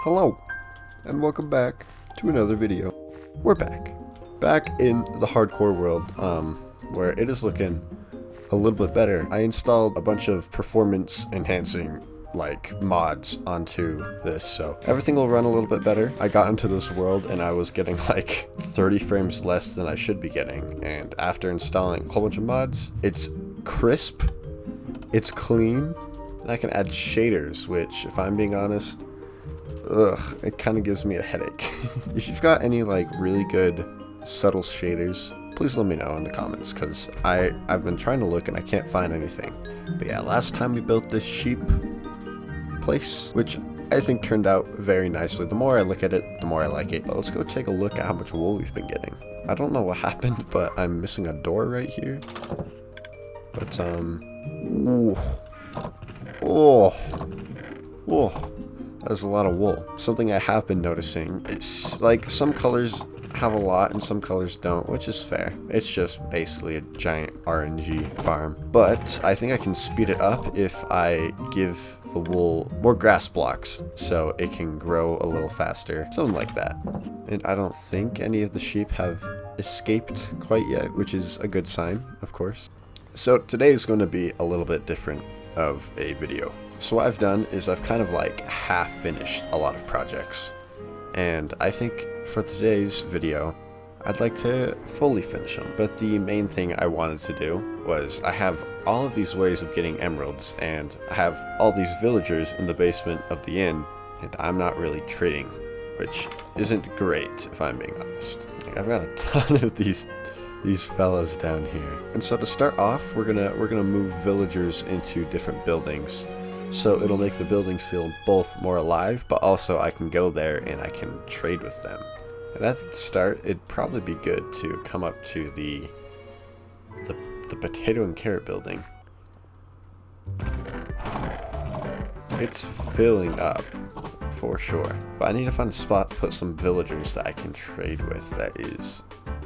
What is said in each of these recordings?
Hello, and welcome back to another video. We're back in the hardcore world, where it is looking a little bit better. I installed a bunch of performance enhancing mods onto this, so everything will run a little bit better. I got into this world and I was getting like 30 frames less than I should be getting, and after installing a whole bunch of mods, it's crisp, it's clean, and I can add shaders, which, if I'm being honest, it kind of gives me a headache. If you've got any really good subtle shaders, please let me know in the comments, because I've been trying to look and I can't find anything. But yeah, last time we built this sheep place, which I think turned out very nicely. The more I look at it, the more I like it. But let's go take a look at how much wool we've been getting. I don't know what happened, but I'm missing a door right here. But ooh. Oh, that is a lot of wool. Something I have been noticing, it's like some colors have a lot and some colors don't, which is fair. It's just basically a giant RNG farm. But I think I can speed it up if I give the wool more grass blocks so it can grow a little faster. Something like that. And I don't think any of the sheep have escaped quite yet, which is a good sign, of course. So today is going to be a little bit different of a video. So what I've done is I've kind of half finished a lot of projects. And I think for today's video, I'd like to fully finish them. But the main thing I wanted to do was I have all of these ways of getting emeralds, and I have all these villagers in the basement of the inn, and I'm not really trading, which isn't great if I'm being honest. I've got a ton of these fellas down here. And so to start off, we're gonna move villagers into different buildings. So it'll make the buildings feel both more alive, but also I can go there and I can trade with them. And at the start, it'd probably be good to come up to the potato and carrot building. It's filling up for sure, but I need to find a spot to put some villagers that I can trade with that is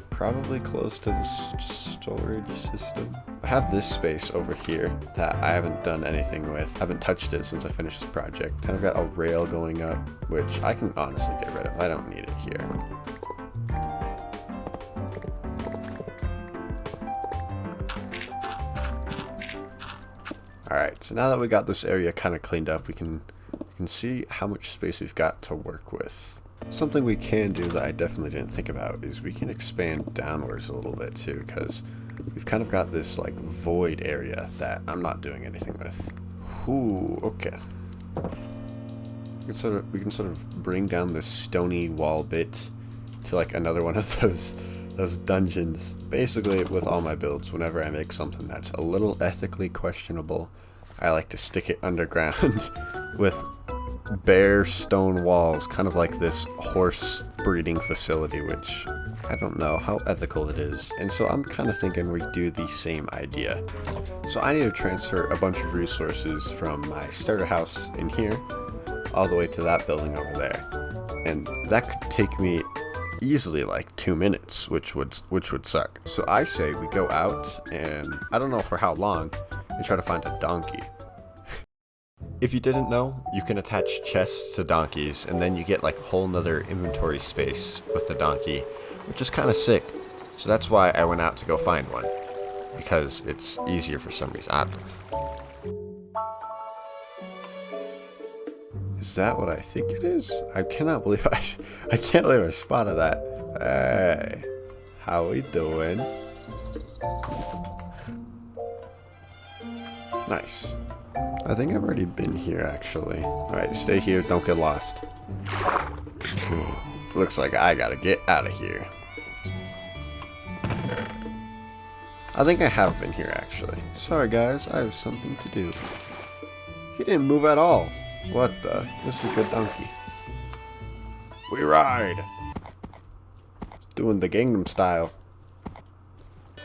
probably close to the storage system. I have this space over here that I haven't done anything with. I haven't touched it since I finished this project. Kind of got a rail going up, which I can honestly get rid of. I don't need it here. Alright, so now that we got this area kind of cleaned up, we can see how much space we've got to work with. Something we can do that I definitely didn't think about is we can expand downwards a little bit too, because we've kind of got this void area that I'm not doing anything with. Ooh, okay. We can sort of bring down this stony wall bit to another one of those dungeons. Basically, with all my builds, whenever I make something that's a little ethically questionable, I like to stick it underground with bare stone walls, kind of like this horse breeding facility, which I don't know how ethical it is. And so I'm kind of thinking we do the same idea. So I need to transfer a bunch of resources from my starter house in here all the way to that building over there. And that could take me easily 2 minutes, which would suck. So I say we go out, and I don't know for how long, and try to find a donkey. If you didn't know, you can attach chests to donkeys, and then you get whole nother inventory space with the donkey, which is kind of sick. So that's why I went out to go find one, because it's easier for some reason. I don't know. Is that what I think it is? I cannot believe I can't believe I spotted that. Hey, how we doing? Nice. I think I've already been here, actually. Alright, stay here, don't get lost. Looks like I gotta get out of here. I think I have been here, actually. Sorry, guys, I have something to do. He didn't move at all. What the? This is a good donkey. We ride! Doing the Gangnam style.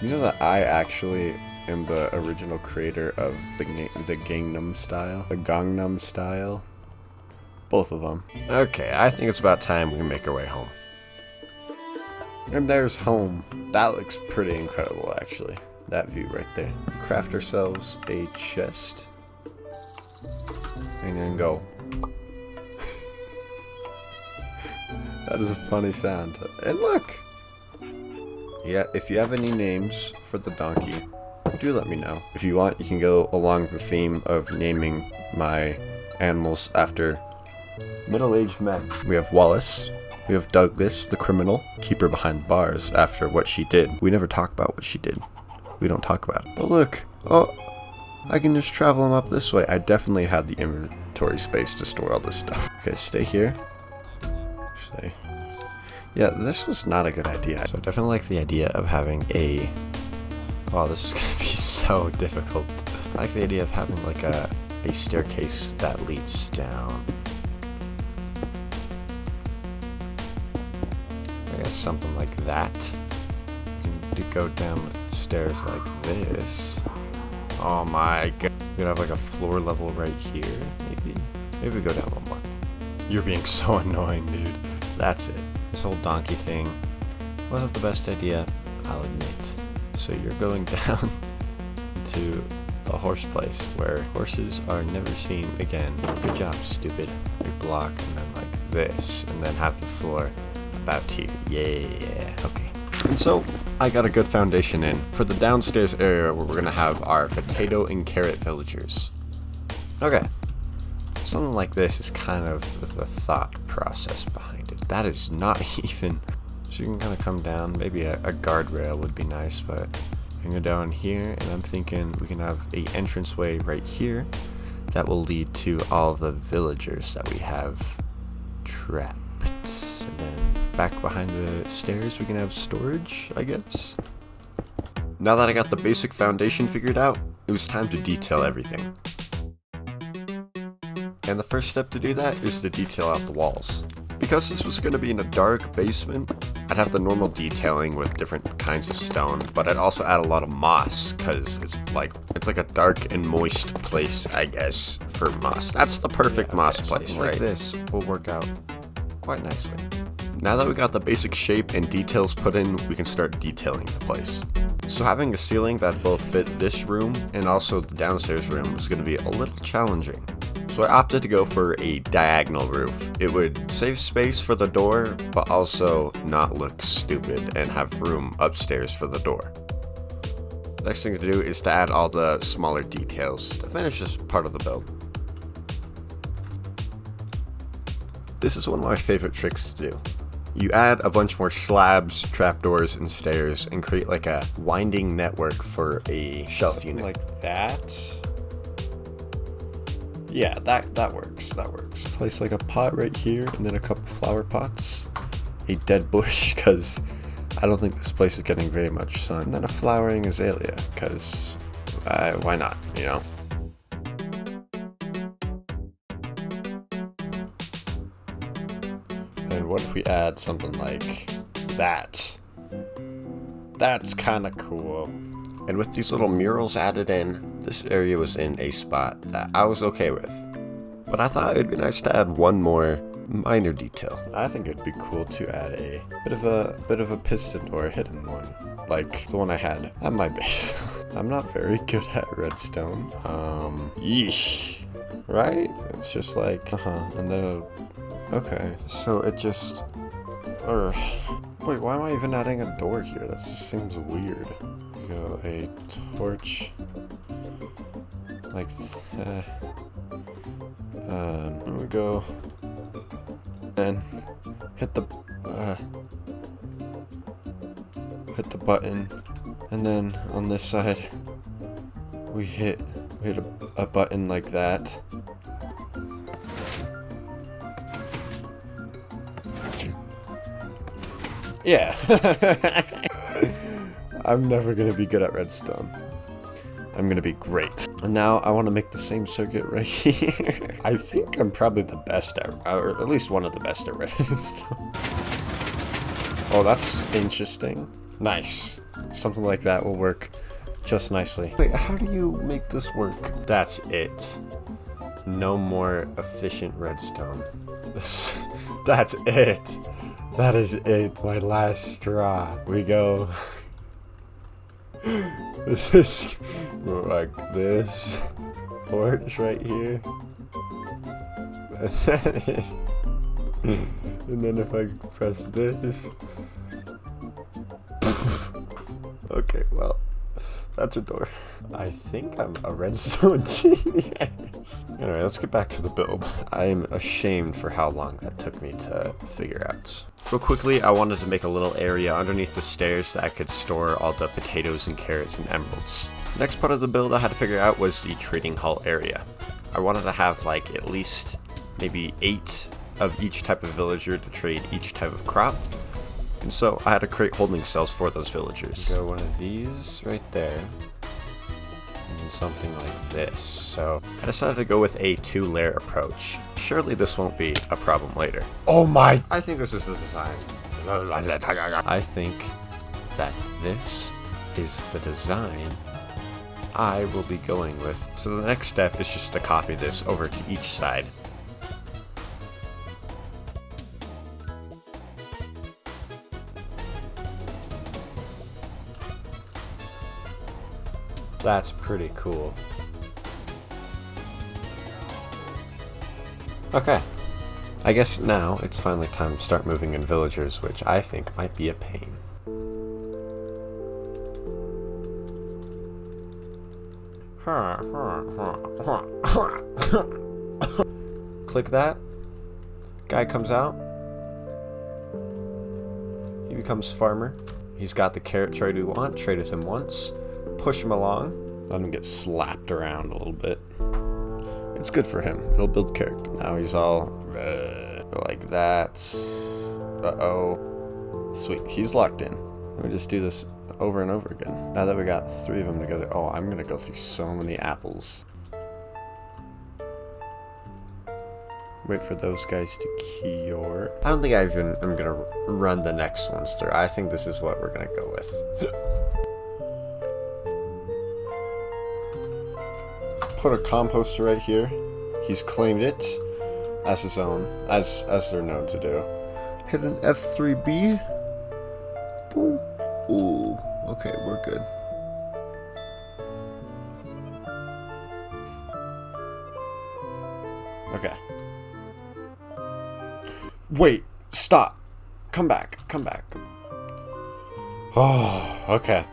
You know that I actually am the original creator of the Gangnam style? The Gangnam style? Both of them. Okay, I think it's about time we make our way home. And there's home. That looks pretty incredible, actually. That view right there. Craft ourselves a chest. And then go. That is a funny sound. And look! Yeah, if you have any names for the donkey, do let me know. If you want, you can go along the theme of naming my animals after middle-aged men. We have Wallace. We have Douglas, the criminal, keeper behind bars after what she did. We never talk about what she did. We don't talk about it. But look, oh, I can just travel them up this way. I definitely had the inventory space to store all this stuff. Okay, stay here. Stay. Yeah, this was not a good idea. So I definitely like the idea of having a... Wow, this is gonna be so difficult. I like the idea of having like a staircase that leads down. I guess something like that. You can go down with stairs like this. Oh my god. You could have like a floor level right here, maybe? Maybe we go down one more. You're being so annoying, dude. That's it. This whole donkey thing wasn't the best idea, I'll admit. So you're going down to the horse place where horses are never seen again. Good job, stupid. We block and then like this, and then have the floor about here. Yeah, okay. And so I got a good foundation in for the downstairs area where we're gonna have our potato and carrot villagers. Okay. Something like this is kind of the thought process behind it. That is not even... So you can kind of come down. Maybe a guardrail would be nice, but you can go down here, and I'm thinking we can have a entranceway right here that will lead to all the villagers that we have trapped. And then back behind the stairs we can have storage, I guess. Now that I got the basic foundation figured out, it was time to detail everything. And the first step to do that is to detail out the walls. Because this was going to be in a dark basement, I'd have the normal detailing with different kinds of stone, but I'd also add a lot of moss, because it's like a dark and moist place, I guess, for moss. That's the perfect moss place, right? Like this will work out quite nicely. Now that we got the basic shape and details put in, we can start detailing the place. So having a ceiling that both fit this room and also the downstairs room is going to be a little challenging. So I opted to go for a diagonal roof. It would save space for the door, but also not look stupid and have room upstairs for the door. The next thing to do is to add all the smaller details to finish this part of the build. This is one of my favorite tricks to do. You add a bunch more slabs, trapdoors, and stairs and create like a winding network for a shelf unit. Like that? Yeah, that works, that works. Place like a pot right here, and then a couple flower pots. A dead bush, because I don't think this place is getting very much sun. And then a flowering azalea, because why not, you know? And what if we add something like that? That's kind of cool. And with these little murals added in, this area was in a spot that I was okay with. But I thought it'd be nice to add one more minor detail. I think it'd be cool to add a bit of a piston door hidden one, like the one I had at my base. I'm not very good at redstone. Yeesh. Right? It's just like, and then okay. So it just, wait, why am I even adding a door here? That just seems weird. Go a torch like there we go, and hit the button, and then on this side we hit a button like that. Yeah. I'm never going to be good at redstone. I'm going to be great. And now I want to make the same circuit right here. I think I'm probably the best at, or at least one of the best at redstone. Oh, that's interesting. Nice. Something like that will work just nicely. Wait, how do you make this work? That's it. No more efficient redstone. That's it. That is it. My last straw. We go... This is like this porch right here, and then And then if I press this... Okay, well, that's a door. I think I'm a redstone genius. Anyway, let's get back to the build. I'm ashamed for how long that took me to figure out. Real quickly, I wanted to make a little area underneath the stairs that I could store all the potatoes and carrots and emeralds. Next part of the build I had to figure out was the trading hall area. I wanted to have like at least maybe 8 of each type of villager to trade each type of crop. And so I had to create holding cells for those villagers. Go one of these right there. And something like this. So I decided to go with a 2-layer approach. Surely this won't be a problem later. Oh my! I think this is the design. I think that this is the design I will be going with. So the next step is just to copy this over to each side. That's pretty cool. Okay. I guess now it's finally time to start moving in villagers, which I think might be a pain. Click that. Guy comes out. He becomes farmer. He's got the carrot trade we want. Traded him once. Push him along. Let him get slapped around a little bit. It's good for him. It'll build character. Now he's all like that. Uh-oh. Sweet. He's locked in. Let me just do this over and over again. Now that we got 3 of them together. Oh, I'm gonna go through so many apples. Wait for those guys to cure. I don't think I'm gonna run the next ones through. I think this is what we're gonna go with. Put a composter right here. He's claimed it as his own, as they're known to do. Hit an F3B. Boom. Ooh. Okay, we're good. Okay. Wait. Stop. Come back. Come back. Oh, okay.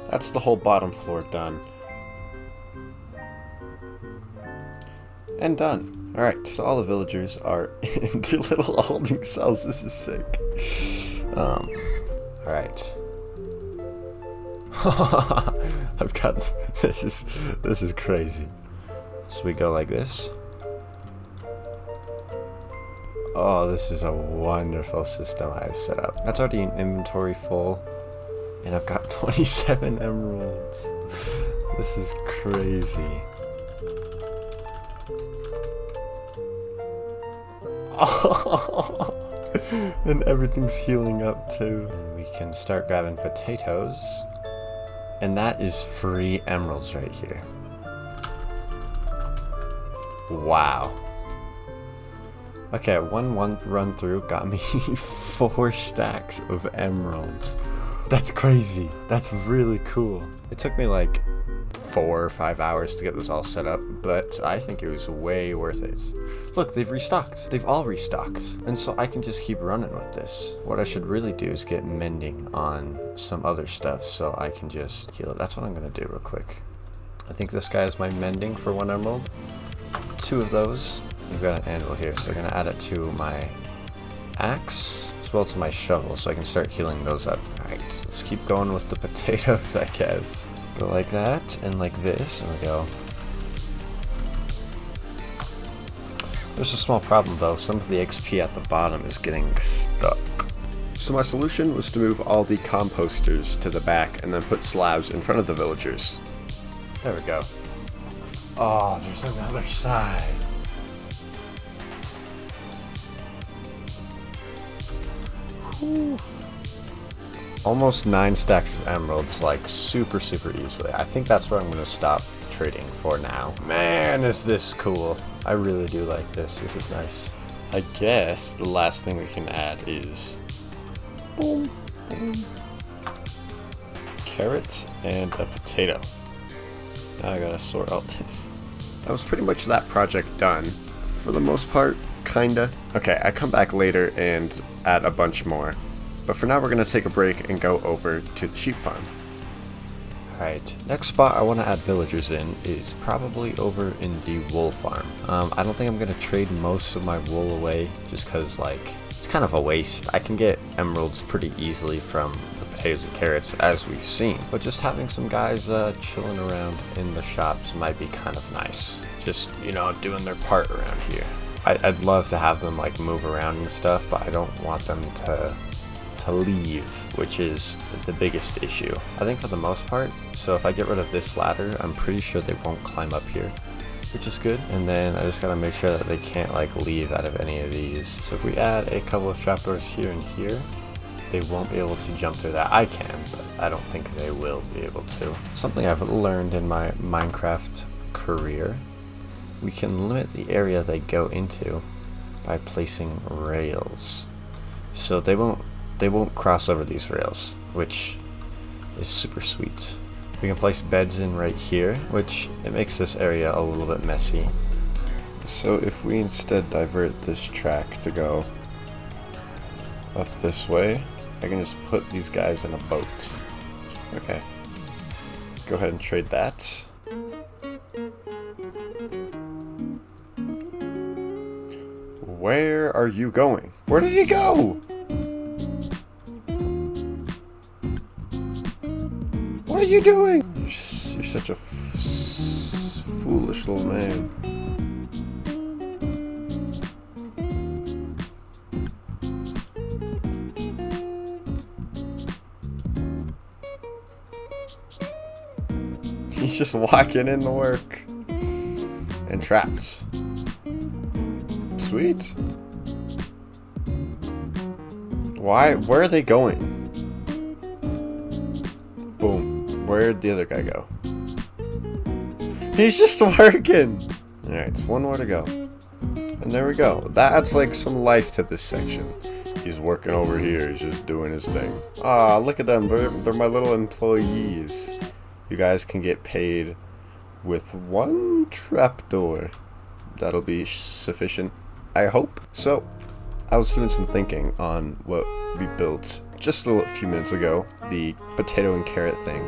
That's the whole bottom floor done. And done. Alright, so all the villagers are in their little holding cells. This is sick. Alright. I've got this is crazy. So we go like this. Oh, this is a wonderful system I've set up. That's already an inventory full. And I've got 27 emeralds. This is crazy. And everything's healing up too. And we can start grabbing potatoes. And that is free emeralds right here. Wow. Okay, one run through got me 4 stacks of emeralds. That's crazy. That's really cool. It took me like 4 or 5 hours to get this all set up, but I think it was way worth it. Look, they've restocked. They've all restocked. And so I can just keep running with this. What I should really do is get mending on some other stuff so I can just heal it. That's what I'm going to do real quick. I think this guy is my mending for 1 emerald. 2 of those. We've got an anvil here, so I'm going to add it to my axe as well as my shovel so I can start healing those up. Alright, let's keep going with the potatoes, I guess. Go like that, and like this, and we go. There's a small problem though, some of the XP at the bottom is getting stuck. So my solution was to move all the composters to the back and then put slabs in front of the villagers. There we go. Oh, there's another side. Whew. Almost 9 stacks of emeralds, like super easily. I think that's where I'm going to stop trading for now. Man, is this cool. I really do like this. This is nice. I guess the last thing we can add is boom, boom. Carrot and a potato. Now I gotta sort out this. That was pretty much that project done. For the most part, kinda. Okay, I come back later and add a bunch more. But for now, we're gonna take a break and go over to the sheep farm. Alright, next spot I want to add villagers in is probably over in the wool farm. I don't think I'm going to trade most of my wool away just because, like, it's kind of a waste. I can get emeralds pretty easily from the potatoes and carrots, as we've seen. But just having some guys chilling around in the shops might be kind of nice. Just, you know, doing their part around here. I'd love to have them, like, move around and stuff, but I don't want them to leave, which is the biggest issue, I think, for the most part. So if I get rid of this ladder, I'm pretty sure they won't climb up here, which is good. And then I just gotta make sure that they can't, like, leave out of any of these. So if we add a couple of trapdoors here and here, they won't be able to jump through that. I can, but I don't think they will be able to. Something I've learned in my Minecraft career, we can limit the area they go into by placing rails. So they won't cross over these rails, which is super sweet. We can place beds in right here, which it makes this area a little bit messy. So if we instead divert this track to go up this way, I can just put these guys in a boat. Okay. Go ahead and trade that. Where are you going? Where did he go? What are you doing? You're such a foolish little man. He's just walking in to work. And trapped. Sweet. Where are they going? Boom. Where'd the other guy go? He's just working! Alright, it's one more to go. And there we go. That adds like some life to this section. He's working over here, he's just doing his thing. Ah, look at them, they're my little employees. You guys can get paid with one trapdoor. That'll be sufficient, I hope. So, I was doing some thinking on what we built just a few minutes ago, the potato and carrot thing.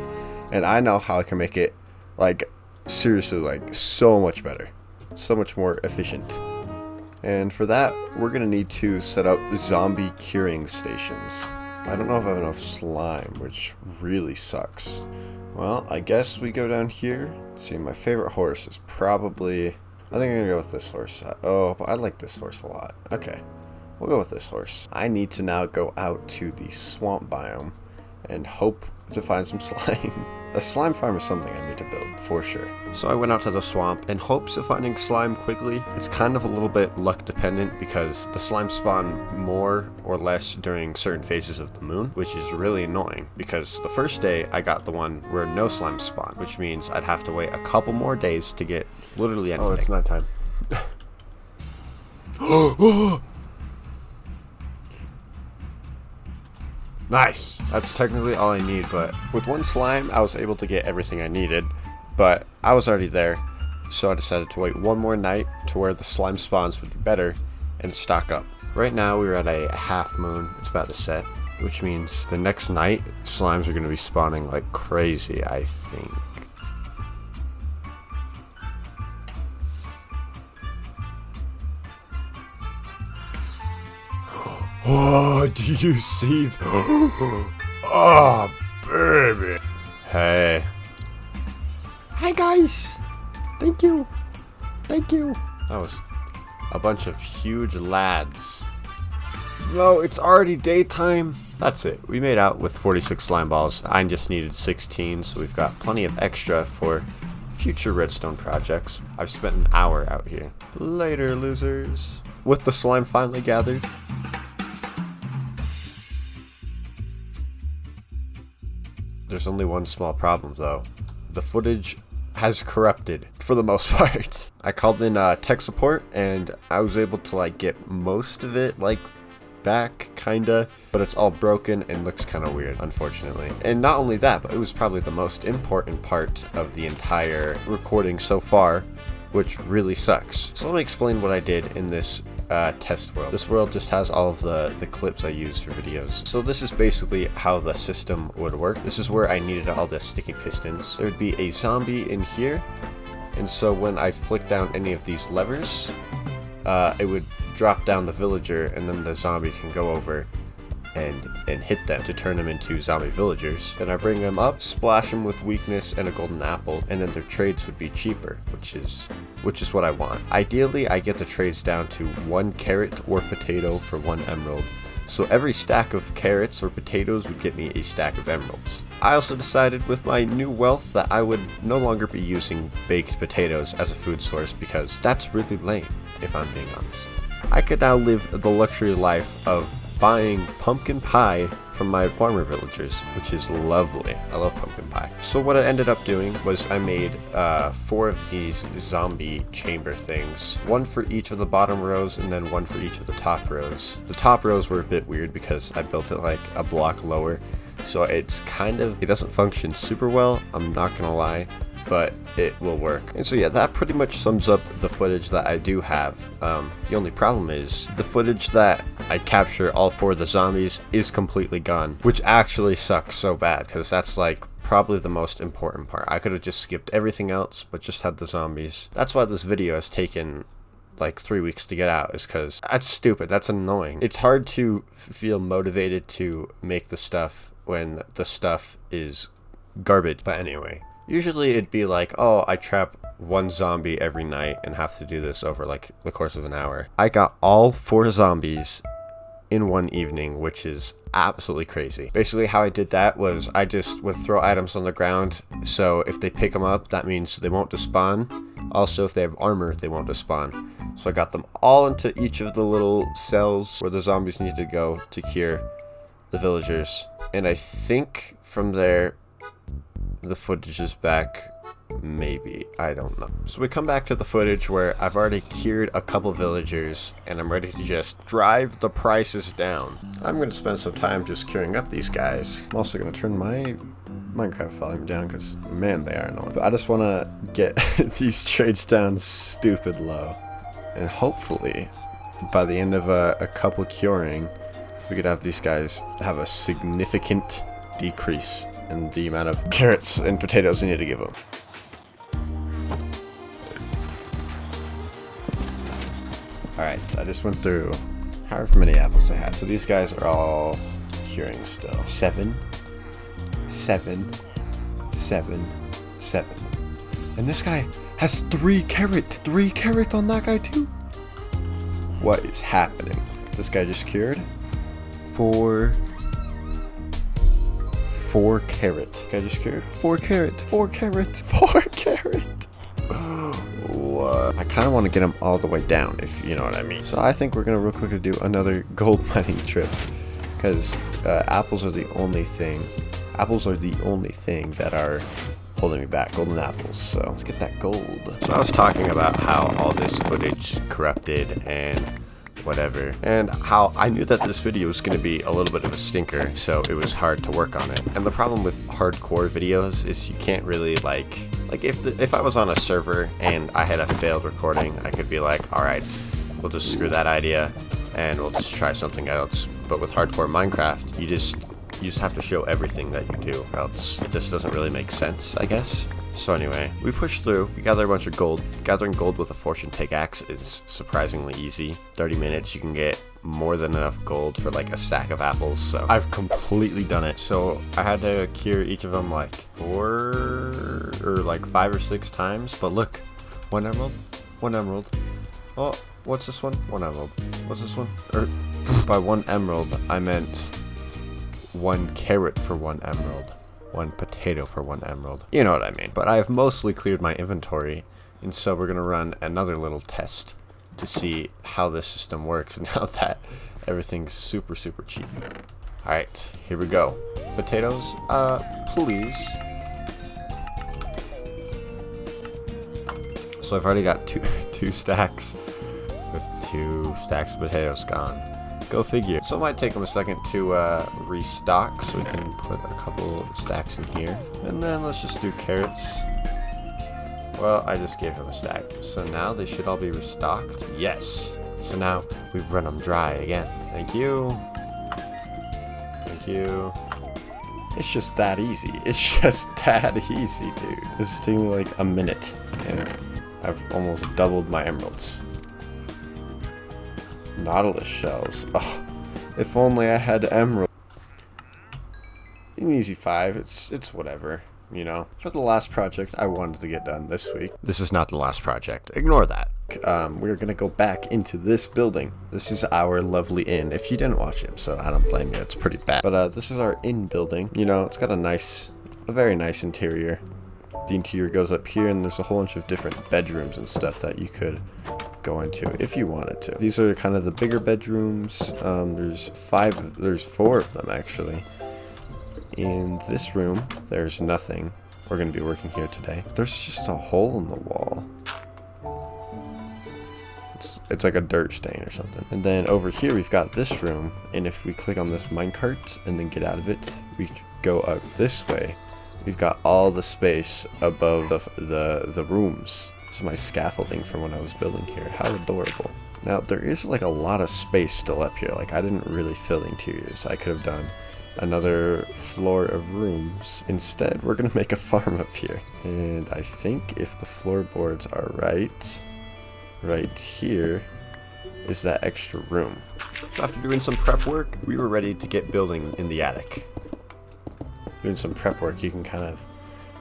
And I know how I can make it, like, seriously, like, so much better. So much more efficient. And for that, we're going to need to set up zombie curing stations. I don't know if I have enough slime, which really sucks. Well, I guess we go down here. Let's see, my favorite horse is probably... I think I'm going to go with this horse. Oh, but I like this horse a lot. Okay, we'll go with this horse. I need to now go out to the swamp biome and hope to find some slime. A slime farm is something I need to build, for sure. So I went out to the swamp in hopes of finding slime quickly. It's kind of a little bit luck dependent because the slime spawn more or less during certain phases of the moon, which is really annoying because the first day I got the one where no slime spawned, which means I'd have to wait a couple more days to get literally anything. Oh, it's nighttime. Nice! That's technically all I need, but with one slime, I was able to get everything I needed, but I was already there, so I decided to wait one more night to where the slime spawns would be better and stock up. Right now, we're at a half moon. It's about to set, which means the next night, slimes are going to be spawning like crazy, I think. Oh, do you see? Oh, baby. Hey. Hi, guys. Thank you. Thank you. That was a bunch of huge lads. No, it's already daytime. That's it. We made out with 46 slime balls. I just needed 16, so we've got plenty of extra for future redstone projects. I've spent an hour out here. Later, losers. With the slime finally gathered, there's only one small problem though. The footage has corrupted for the most part. I called in tech support and I was able to like get most of it like back kinda, but it's all broken and looks kind of weird, unfortunately. And not only that, but it was probably the most important part of the entire recording so far, which really sucks. So let me explain what I did in this test world. This world just has all of the clips I use for videos. So this is basically how the system would work. This is where I needed all the sticky pistons. There would be a zombie in here, and so when I flick down any of these levers, it would drop down the villager, and then the zombie can go over and hit them to turn them into zombie villagers. Then I bring them up, splash them with weakness and a golden apple, and then their trades would be cheaper, which is what I want. Ideally, I get the trades down to 1 carrot or potato for 1 emerald. So every stack of carrots or potatoes would get me a stack of emeralds. I also decided with my new wealth that I would no longer be using baked potatoes as a food source, because that's really lame, if I'm being honest. I could now live the luxury life of buying pumpkin pie from my farmer villagers, which is lovely. I love pumpkin pie. So what I ended up doing was I made 4 of these zombie chamber things. 1 for each of the bottom rows and then 1 for each of the top rows. The top rows were a bit weird because I built it like a block lower, so it doesn't function super well, I'm not gonna lie, but it will work. And so yeah, that pretty much sums up the footage that I do have. The only problem is the footage that I capture all 4 of the zombies is completely gone, which actually sucks so bad, because that's like probably the most important part. I could have just skipped everything else but just had the zombies. That's why this video has taken like 3 weeks to get out, is because that's stupid, that's annoying. It's hard to feel motivated to make the stuff when the stuff is garbage. But anyway, usually it'd be like, oh, I trap 1 zombie every night and have to do this over like the course of an hour. I got all 4 zombies in 1 evening, which is absolutely crazy. Basically how I did that was I just would throw items on the ground, so if they pick them up, that means they won't despawn. Also, if they have armor, they won't despawn. So I got them all into each of the little cells where the zombies need to go to cure the villagers. And I think from there, the footage is back, maybe, I don't know. So we come back to the footage where I've already cured a couple villagers and I'm ready to just drive the prices down. I'm going to spend some time just curing up these guys. I'm also going to turn my Minecraft volume down because, man, they are annoying. But I just want to get these trades down stupid low. And hopefully, by the end of a couple curing, we could have these guys have a significant decrease in the amount of carrots and potatoes you need to give them. Alright, I just went through however many apples I had. So these guys are all curing still. 7, 7, 7, 7. And this guy has 3 carrot. 3 carrot on that guy too? What is happening? This guy just cured 4 carrot. Guy just cured 4 carrot. 4 carrot. 4 carrot. What? I kind of want to get them all the way down, if you know what I mean. So I think we're gonna real quickly do another gold mining trip, because apples are the only thing that are holding me back. Golden apples. So let's get that gold. So I was talking about how all this footage corrupted and whatever, and how I knew that this video was going to be a little bit of a stinker, so it was hard to work on it. And the problem with hardcore videos is you can't really like if I was on a server and I had a failed recording, I could be like, alright, we'll just screw that idea and we'll just try something else. But with hardcore Minecraft, you just have to show everything that you do, or else it just doesn't really make sense, I guess. So anyway, we push through, we gather a bunch of gold. Gathering gold with a fortune pickaxe is surprisingly easy. 30 minutes, you can get more than enough gold for like a stack of apples, so I've completely done it. So I had to cure each of them like 5 or 6 times, but look, 1 emerald, 1 emerald. Oh, what's this one? 1 emerald. What's this one? By 1 emerald, I meant 1 carrot for 1 emerald. 1 potato for 1 emerald. You know what I mean. But I have mostly cleared my inventory, and so we're gonna run another little test to see how this system works now that everything's super cheap. Alright, here we go. Potatoes, please. So I've already got two stacks with 2 stacks of potatoes gone. Go figure. So it might take them a second to restock, so we can put a couple stacks in here. And then let's just do carrots. Well, I just gave him a stack. So now they should all be restocked. Yes. So now we've run them dry again. Thank you. Thank you. It's just that easy. It's just that easy, dude. This is taking me like a minute, and I've almost doubled my emeralds. Nautilus shells. Oh, if only I had emerald. An easy 5. It's whatever, you know. For the last project I wanted to get done this week. This is not the last project. Ignore that. We're gonna go back into this building. This is our lovely inn. If you didn't watch it, so I don't blame you. It's pretty bad. But this is our inn building. You know, it's got a very nice interior. The interior goes up here, and there's a whole bunch of different bedrooms and stuff that you could go into if you wanted to. These are kind of the bigger bedrooms. There's 4 of them actually. In this room, there's nothing. We're going to be working here today. There's just a hole in the wall. It's like a dirt stain or something. And then over here, we've got this room. And if we click on this minecart and then get out of it, we go up this way. We've got all the space above the rooms. This is my scaffolding from when I was building here. How adorable. Now, there is like a lot of space still up here. Like, I didn't really fill the interiors. I could have done another floor of rooms. Instead, we're gonna make a farm up here. And I think if the floorboards are right here is that extra room. So after doing some prep work, we were ready to get building in the attic. Doing some prep work, you can kind of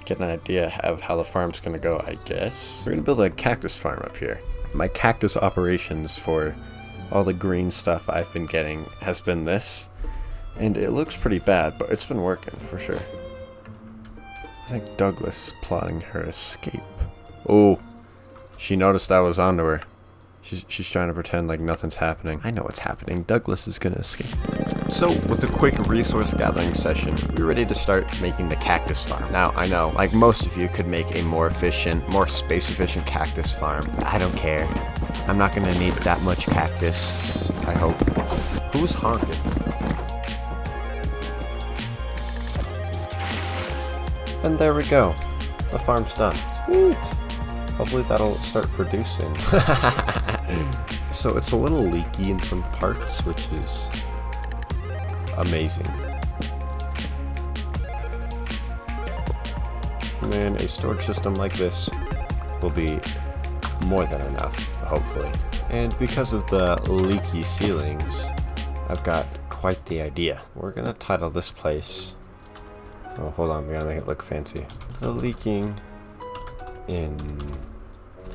get an idea of how the farm's gonna go, I guess. We're gonna build a cactus farm up here. My cactus operations for all the green stuff I've been getting has been this. And it looks pretty bad, but it's been working for sure. I think Douglas is plotting her escape. Oh, she noticed I was onto her. She's trying to pretend like nothing's happening. I know what's happening. Douglas is gonna escape. So, with a quick resource gathering session, we're ready to start making the cactus farm. Now, I know, like most of you could make a more efficient, more space efficient cactus farm. I don't care. I'm not gonna need that much cactus, I hope. Who's honking? And there we go. The farm's done. Sweet. Hopefully that'll start producing. So it's a little leaky in some parts, which is amazing. And then a storage system like this will be more than enough, hopefully. And because of the leaky ceilings, I've got quite the idea. We're gonna title this place... Oh, hold on, we gotta make it look fancy. The leaking in.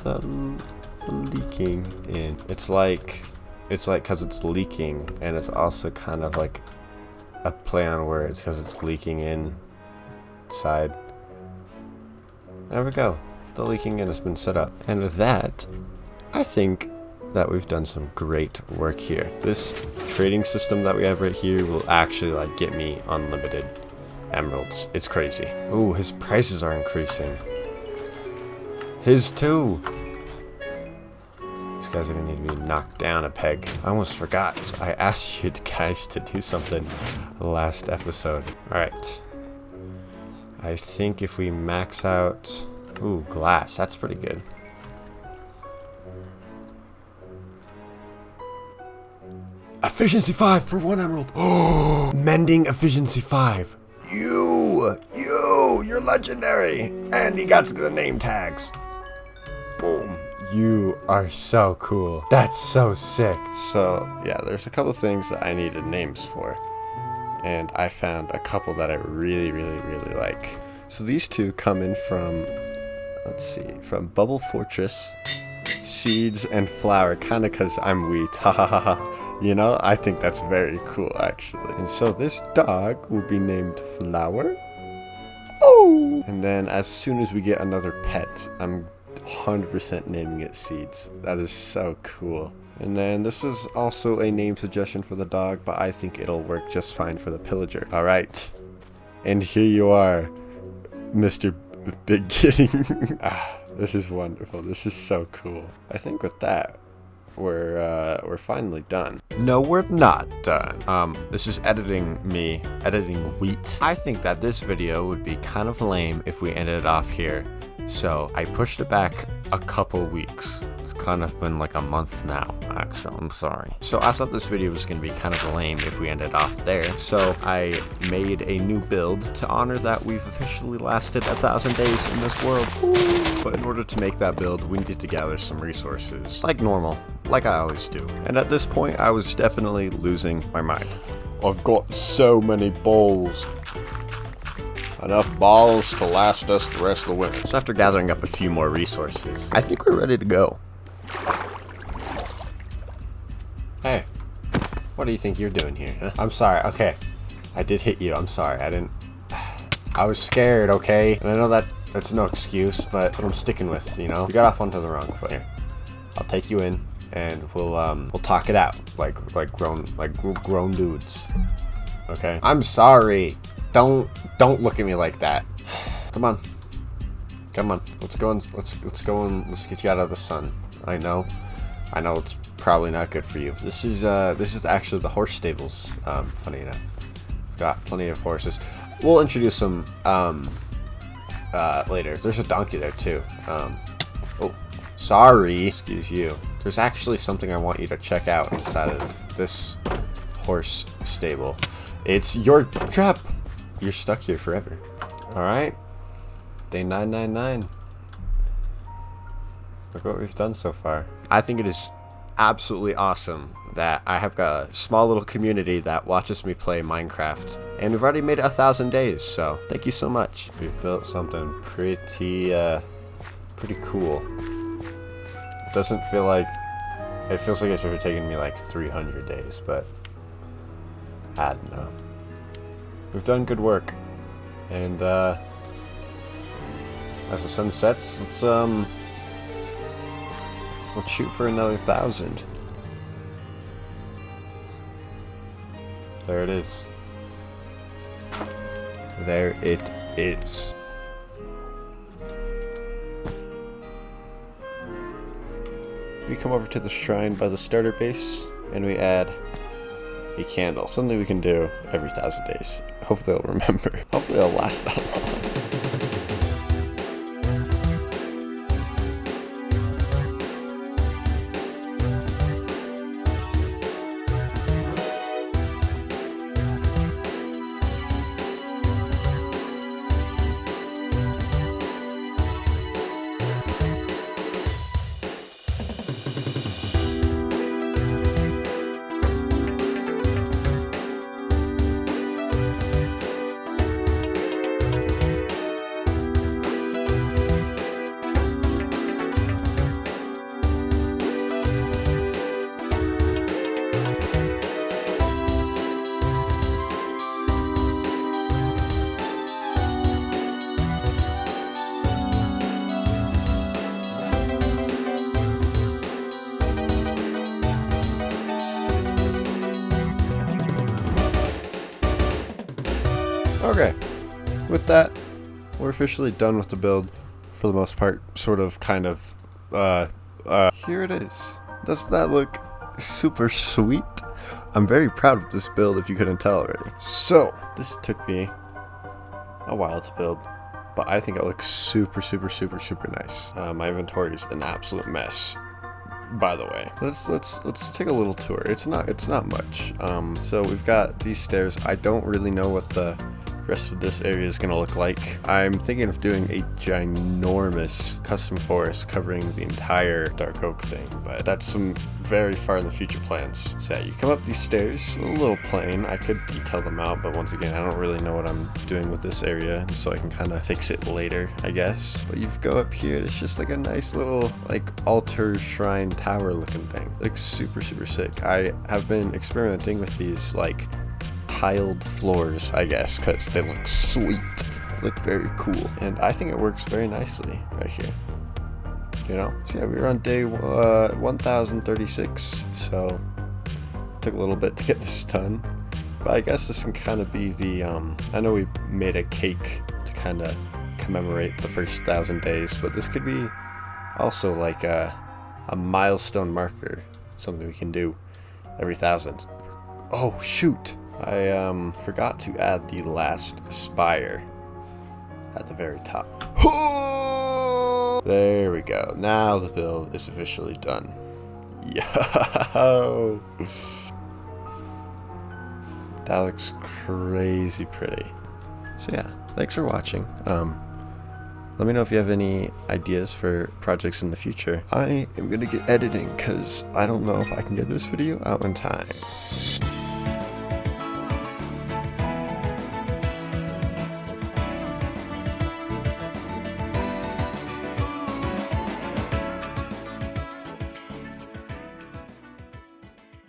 The leaking in. It's like, cause it's leaking, and it's also kind of like a play on words, cause it's leaking inside. There we go. The leaking in has been set up. And with that, I think that we've done some great work here. This trading system that we have right here will actually like get me unlimited emeralds. It's crazy. Ooh, his prices are increasing. His too. These guys are gonna need to be knocked down a peg. I almost forgot. I asked you guys to do something last episode. Alright. I think if we max out... Ooh, glass. That's pretty good. Efficiency 5 for 1 emerald. Oh, mending efficiency 5. You're legendary. And you got the name tags. Boom. You are so cool. That's so sick. So, yeah, there's a couple things that I needed names for. And I found a couple that I really like. So these two come in from, let's see, from Bubble Fortress, Seeds, and Flower. Kind of because I'm wheat. Ha ha ha ha. You know, I think that's very cool, actually. And so this dog will be named Flower. Oh! And then as soon as we get another pet, I'm 100% naming it Seeds. That is so cool. And then this was also a name suggestion for the dog, but I think it'll work just fine for the pillager. Alright. And here you are, Mr. Big Kitty. This is wonderful. This is so cool. I think with that, we're finally done. No, we're not done. This is editing wheat. I think that this video would be kind of lame if we ended it off here. So I pushed it back a couple weeks. It's kind of been like a month now, actually. I'm sorry. So I thought this video was going to be kind of lame if we ended off there. So I made a new build to honor that we've officially lasted 1,000 days in this world. Woo! But in order to make that build, we needed to gather some resources. Like normal. Like I always do. And at this point, I was definitely losing my mind. I've got so many balls. Enough balls to last us the rest of the winter. So after gathering up a few more resources, I think we're ready to go. Hey, what do you think you're doing here, huh? I'm sorry, okay. I did hit you, I'm sorry, I was scared, okay? And I know that's no excuse, but that's what I'm sticking with, you know? You got off onto the wrong foot here. I'll take you in, and we'll talk it out, like grown dudes. Okay? I'm sorry. Don't look at me like that. Come on. Let's go and let's get you out of the sun. I know it's probably not good for you. This is actually the horse stables. Funny enough, we've got plenty of horses. We'll introduce them later. There's a donkey there too. Oh, sorry. Excuse you. There's actually something I want you to check out inside of this horse stable. It's your trap. You're stuck here forever. Alright. Day 999. Look what we've done so far. I think it is absolutely awesome that I have a small little community that watches me play Minecraft. And we've already made it 1,000 days, so thank you so much. We've built something pretty cool. It doesn't feel like... It feels like it should have taken me like 300 days, but... I don't know. We've done good work, and as the sun sets, let's shoot for another 1,000. There it is. There it is. We come over to the shrine by the starter base, and we add a candle. Something we can do every 1,000 days. Hopefully they'll remember. Hopefully it'll last that long. Okay, with that, we're officially done with the build for the most part, sort of, kind of. Here it is. Doesn't that look super sweet? I'm very proud of this build, if you couldn't tell already. So, this took me a while to build, but I think it looks super nice. My inventory is an absolute mess, by the way. Let's take a little tour. It's not much. So we've got these stairs. I don't really know what the rest of this area is going to look like. I'm thinking of doing a ginormous custom forest covering the entire dark oak thing, but that's some very far in the future plans. So yeah, you come up these stairs, a little plain. I could detail them out, but once again, I don't really know what I'm doing with this area, so I can kind of fix it later, I guess. But you go up here, it's just like a nice little like altar shrine tower looking thing. It looks super sick. I have been experimenting with these like tiled floors, I guess, because they look sweet. Look very cool, and I think it works very nicely right here. You know, so yeah, we were on day 1036, so it took a little bit to get this done, but I guess this can kind of be the I know we made a cake to kind of commemorate the first 1,000 days, but this could be also like a milestone marker, something we can do every 1,000. Oh shoot, I forgot to add the last spire at the very top. There we go. Now the build is officially done. Yo! That looks crazy pretty. So yeah, thanks for watching. Let me know if you have any ideas for projects in the future. I am gonna get editing because I don't know if I can get this video out in time.